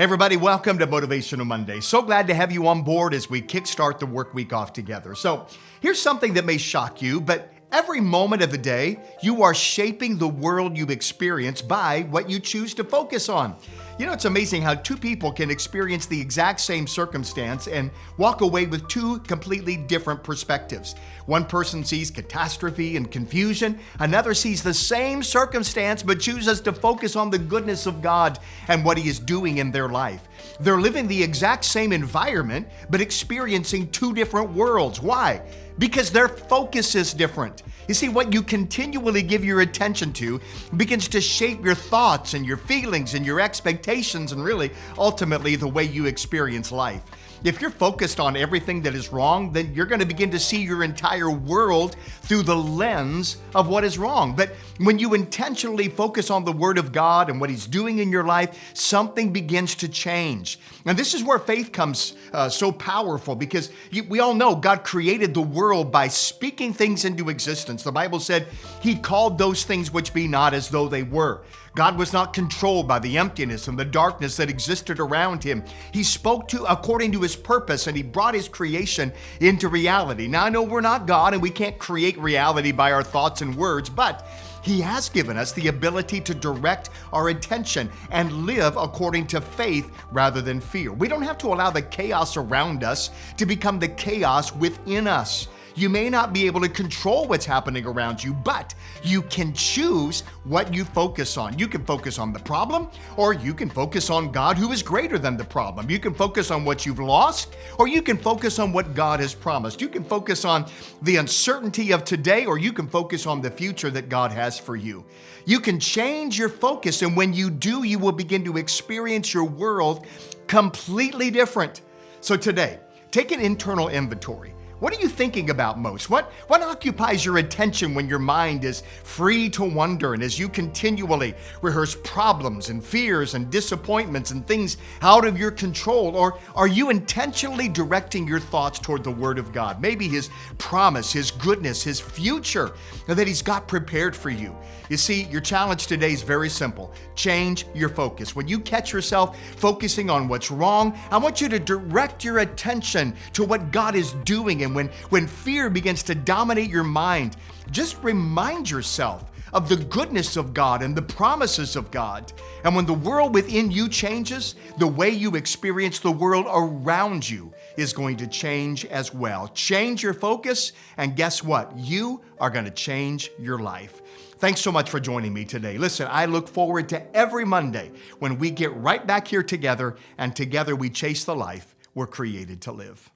Hey everybody, welcome to Motivational Monday. So glad to have you on board as we kickstart the work week off together. So here's something that may shock you, but every moment of the day, you are shaping the world you experience by what you choose to focus on. You know, it's amazing how two people can experience the exact same circumstance and walk away with two completely different perspectives. One person sees catastrophe and confusion. Another sees the same circumstance but chooses to focus on the goodness of God and what He is doing in their life. They're living the exact same environment but experiencing two different worlds. Why? Because their focus is different. You see, what you continually give your attention to begins to shape your thoughts and your feelings and your expectations and really, ultimately, the way you experience life. If you're focused on everything that is wrong, then you're going to begin to see your entire world through the lens of what is wrong. But when you intentionally focus on the Word of God and what He's doing in your life, something begins to change. And this is where faith comes so powerful, because we all know God created the world by speaking things into existence. The Bible said He called those things which be not as though they were. God was not controlled by the emptiness and the darkness that existed around Him. He spoke to according to His purpose, and He brought His creation into reality. Now, I know we're not God and we can't create reality by our thoughts and words, but He has given us the ability to direct our attention and live according to faith rather than fear. We don't have to allow the chaos around us to become the chaos within us. You may not be able to control what's happening around you, but you can choose what you focus on. You can focus on the problem, or you can focus on God who is greater than the problem. You can focus on what you've lost, or you can focus on what God has promised. You can focus on the uncertainty of today, or you can focus on the future that God has for you. You can change your focus, and when you do, you will begin to experience your world completely different. So today, take an internal inventory. What are you thinking about most? What occupies your attention when your mind is free to wonder and as you continually rehearse problems and fears and disappointments and things out of your control? Or are you intentionally directing your thoughts toward the Word of God? Maybe His promise, His goodness, His future that He's got prepared for you. You see, your challenge today is very simple. Change your focus. When you catch yourself focusing on what's wrong, I want you to direct your attention to what God is doing. And when fear begins to dominate your mind, just remind yourself of the goodness of God and the promises of God. And when the world within you changes, the way you experience the world around you is going to change as well. Change your focus, and guess what? You are going to change your life. Thanks so much for joining me today. Listen, I look forward to every Monday when we get right back here together, and together we chase the life we're created to live.